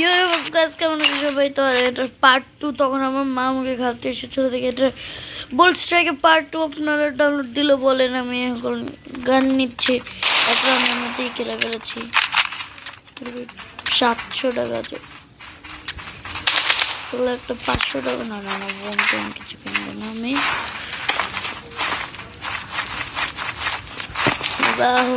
You guys কেমন আছে সবাই? তো এটার পার্ট 2 তখন আমার মা আমাকে খাওয়াতে এসেছিল দেখে এটা বোল্ড স্ট্রাইকে পার্ট 2 আপনারা ডাউনলোড দিলে বলেন। আমি এখন গান নিচ্ছি, একটা আমি মধ্যেই কেটে ফেলেছি। 700 টাকা আছে, ওগুলো একটা 500 টাকা। না না না বোন টোন কিছু কিনবো না আমি। বাহ